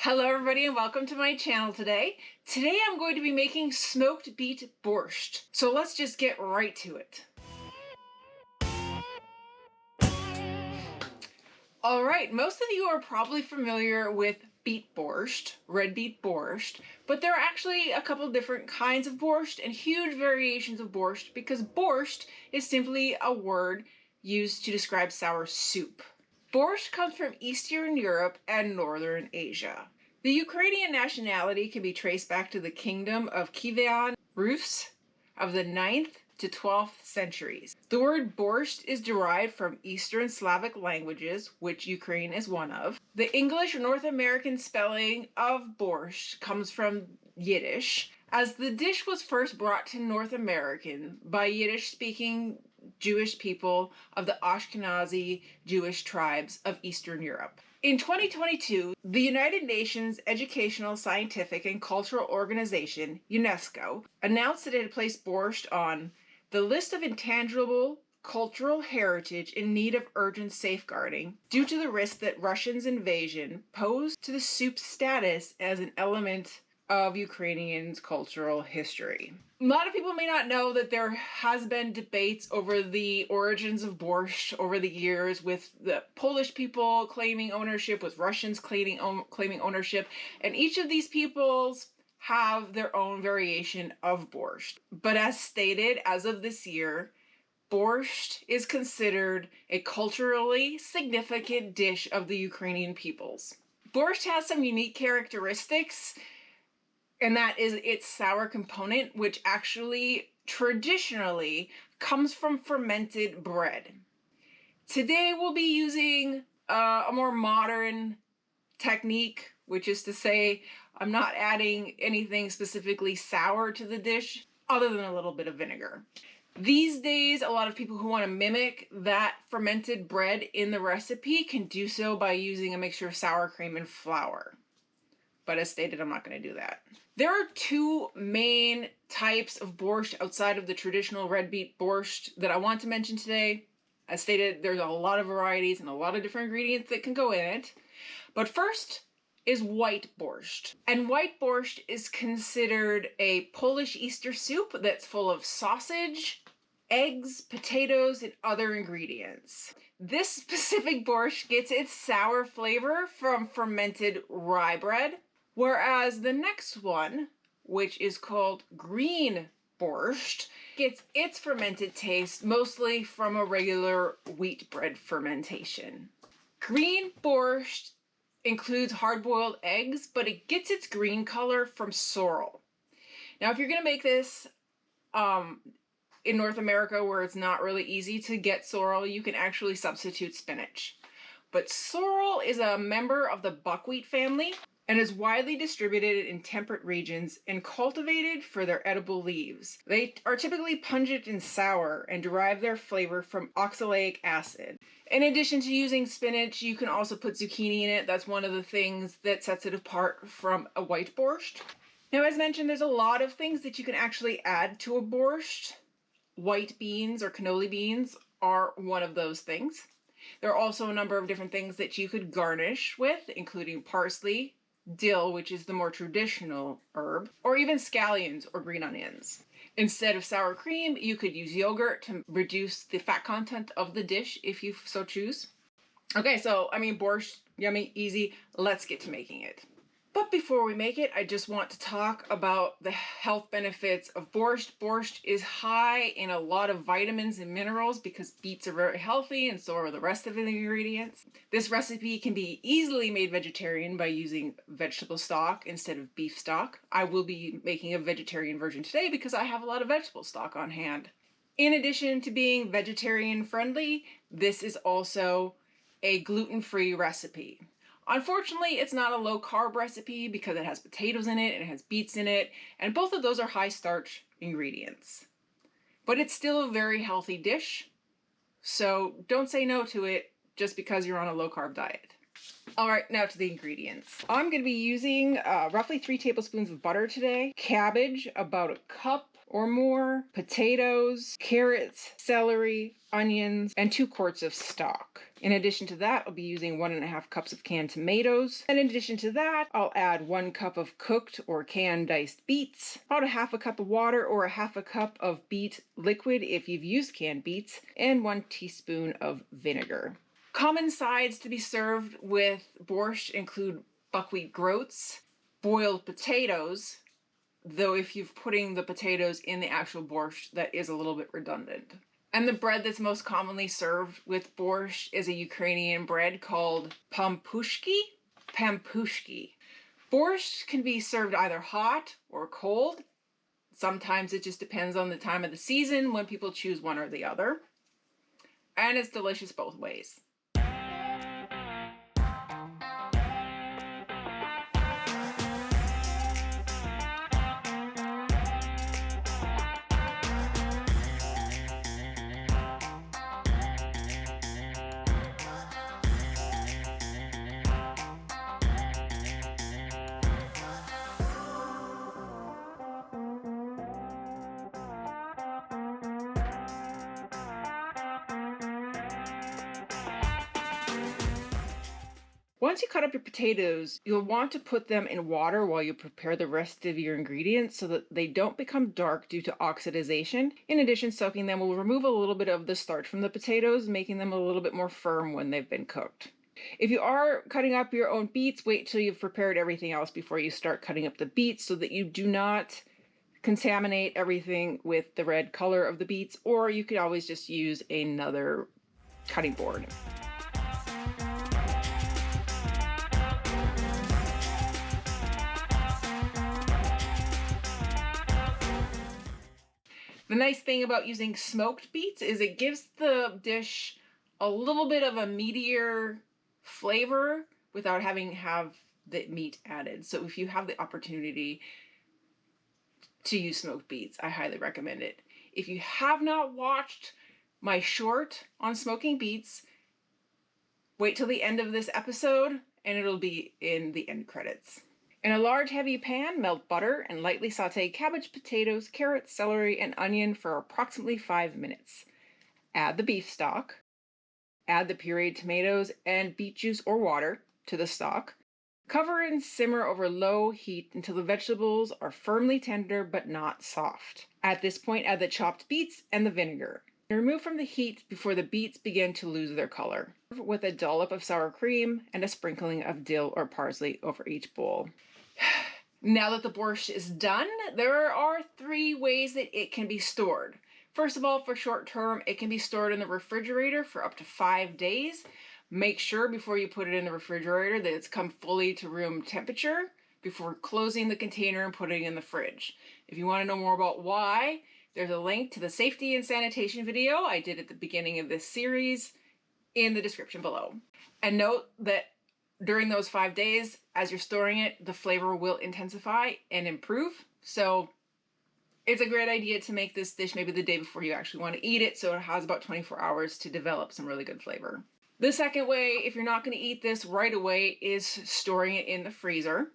Hello everybody and welcome to my channel today. Today I'm going to be making smoked beet borscht. So let's just get right to it. Alright, most of you are probably familiar with beet borscht, red beet borscht, but there are actually a couple different kinds of borscht and huge variations of borscht because borscht is simply a word used to describe sour soup. Borscht comes from Eastern Europe and Northern Asia. The Ukrainian nationality can be traced back to the kingdom of Kievan Rus of the 9th to 12th centuries. The word borscht is derived from Eastern Slavic languages, which Ukraine is one of. The English or North American spelling of borscht comes from Yiddish, as the dish was first brought to North American by Yiddish-speaking Jewish people of the Ashkenazi Jewish tribes of Eastern Europe. In 2022, the United Nations Educational, Scientific, and Cultural Organization, UNESCO, announced that it had placed borscht on the list of intangible cultural heritage in need of urgent safeguarding due to the risk that Russia's invasion posed to the soup's status as an element of Ukrainians' cultural history. A lot of people may not know that there has been debates over the origins of borscht over the years, with the Polish people claiming ownership, with Russians claiming ownership, and each of these peoples have their own variation of borscht. But as stated, as of this year, borscht is considered a culturally significant dish of the Ukrainian peoples. Borscht has some unique characteristics, and that is its sour component, which actually traditionally comes from fermented bread. Today we'll be using a more modern technique, which is to say I'm not adding anything specifically sour to the dish other than a little bit of vinegar. These days, a lot of people who want to mimic that fermented bread in the recipe can do so by using a mixture of sour cream and flour. But as stated, I'm not going to do that. There are two main types of borscht outside of the traditional red beet borscht that I want to mention today. As stated, there's a lot of varieties and a lot of different ingredients that can go in it. But first is white borscht. And white borscht is considered a Polish Easter soup that's full of sausage, eggs, potatoes, and other ingredients. This specific borscht gets its sour flavor from fermented rye bread, whereas the next one, which is called green borscht, gets its fermented taste mostly from a regular wheat bread fermentation. Green borscht includes hard-boiled eggs, but it gets its green color from sorrel. Now, if you're going to make this in North America, where it's not really easy to get sorrel, you can actually substitute spinach. But sorrel is a member of the buckwheat family and is widely distributed in temperate regions and cultivated for their edible leaves. They are typically pungent and sour and derive their flavor from oxalic acid. In addition to using spinach, you can also put zucchini in it. That's one of the things that sets it apart from a white borscht. Now, as mentioned, there's a lot of things that you can actually add to a borscht. White beans or cannoli beans are one of those things. There are also a number of different things that you could garnish with, including parsley, dill, which is the more traditional herb, or even scallions or green onions. Instead of sour cream, you could use yogurt to reduce the fat content of the dish if you so choose. Okay, so borscht, yummy, easy. Let's get to making it. But before we make it, I just want to talk about the health benefits of borscht. Borscht is high in a lot of vitamins and minerals because beets are very healthy and so are the rest of the ingredients. This recipe can be easily made vegetarian by using vegetable stock instead of beef stock. I will be making a vegetarian version today because I have a lot of vegetable stock on hand. In addition to being vegetarian friendly, this is also a gluten-free recipe. Unfortunately, it's not a low-carb recipe because it has potatoes in it and it has beets in it, and both of those are high-starch ingredients. But it's still a very healthy dish, so don't say no to it just because you're on a low-carb diet. Alright, now to the ingredients. I'm going to be using roughly 3 tablespoons of butter today, cabbage, about a cup, or more, potatoes, carrots, celery, onions, and 2 quarts of stock. In addition to that, I'll be using 1.5 cups of canned tomatoes. And in addition to that, I'll add 1 cup of cooked or canned diced beets, about 1/2 cup of water or 1/2 cup of beet liquid if you've used canned beets, and 1 teaspoon of vinegar. Common sides to be served with borscht include buckwheat groats, boiled potatoes, though if you're putting the potatoes in the actual borscht, that is a little bit redundant. And the bread that's most commonly served with borscht is a Ukrainian bread called pampushki. Borscht can be served either hot or cold. Sometimes it just depends on the time of the season when people choose one or the other. And it's delicious both ways. Once you cut up your potatoes, you'll want to put them in water while you prepare the rest of your ingredients so that they don't become dark due to oxidization. In addition, soaking them will remove a little bit of the starch from the potatoes, making them a little bit more firm when they've been cooked. If you are cutting up your own beets, wait till you've prepared everything else before you start cutting up the beets so that you do not contaminate everything with the red color of the beets, or you could always just use another cutting board. The nice thing about using smoked beets is it gives the dish a little bit of a meatier flavor without having the meat added. So if you have the opportunity to use smoked beets, I highly recommend it. If you have not watched my short on smoking beets, wait till the end of this episode and it'll be in the end credits. In a large heavy pan, melt butter and lightly saute cabbage, potatoes, carrots, celery, and onion for approximately 5 minutes. Add the beef stock. Add the pureed tomatoes and beet juice or water to the stock. Cover and simmer over low heat until the vegetables are firmly tender but not soft. At this point, add the chopped beets and the vinegar. Remove from the heat before the beets begin to lose their color, with a dollop of sour cream and a sprinkling of dill or parsley over each bowl. Now that the borscht is done, there are 3 ways that it can be stored. First of all, for short term, it can be stored in the refrigerator for up to 5 days. Make sure before you put it in the refrigerator that it's come fully to room temperature before closing the container and putting it in the fridge. If you want to know more about why, there's a link to the safety and sanitation video I did at the beginning of this series in the description below. And note that during those 5 days, as you're storing it, the flavor will intensify and improve. So it's a great idea to make this dish maybe the day before you actually want to eat it, so it has about 24 hours to develop some really good flavor. The second way, if you're not going to eat this right away, is storing it in the freezer.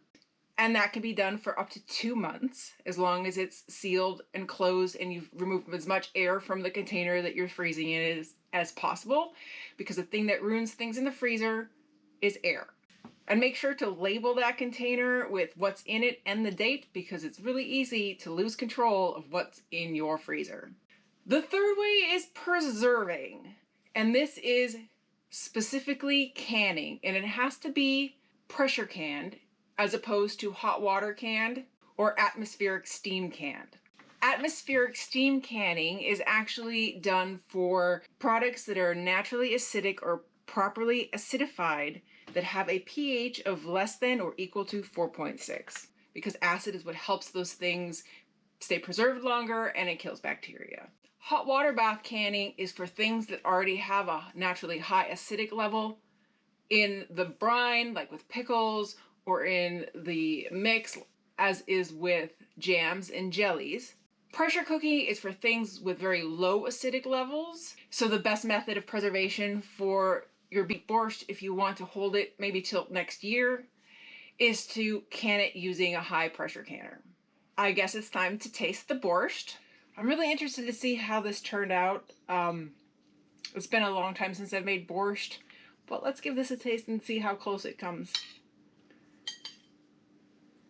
And that can be done for up to 2 months, as long as it's sealed and closed and you've removed as much air from the container that you're freezing in as possible, because the thing that ruins things in the freezer is air. And make sure to label that container with what's in it and the date, because it's really easy to lose control of what's in your freezer. The third way is preserving, and this is specifically canning, and it has to be pressure canned as opposed to hot water canned or atmospheric steam canned. Atmospheric steam canning is actually done for products that are naturally acidic or properly acidified that have a pH of less than or equal to 4.6, because acid is what helps those things stay preserved longer and it kills bacteria. Hot water bath canning is for things that already have a naturally high acidic level in the brine, like with pickles, or in the mix, as is with jams and jellies. Pressure cooking is for things with very low acidic levels. So the best method of preservation for your beet borscht, if you want to hold it maybe till next year, is to can it using a high pressure canner. I guess it's time to taste the borscht. I'm really interested to see how this turned out. It's been a long time since I've made borscht, but let's give this a taste and see how close it comes.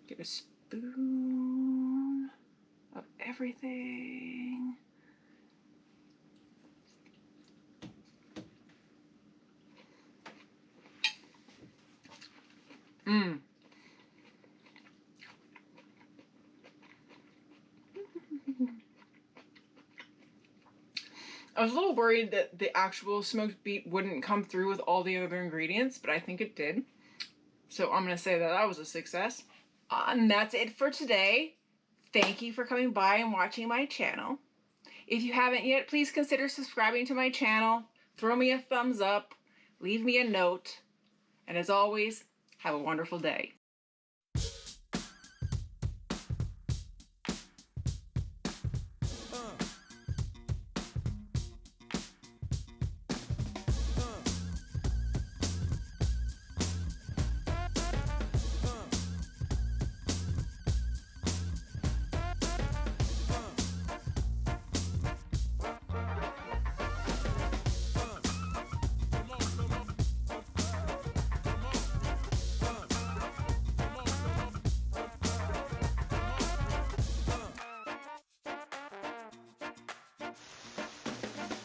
Get a spoon of everything. Mmm. I was a little worried that the actual smoked beet wouldn't come through with all the other ingredients, but I think it did. So I'm going to say that that was a success. And that's it for today. Thank you for coming by and watching my channel. If you haven't yet, please consider subscribing to my channel. Throw me a thumbs up. Leave me a note. And as always, have a wonderful day.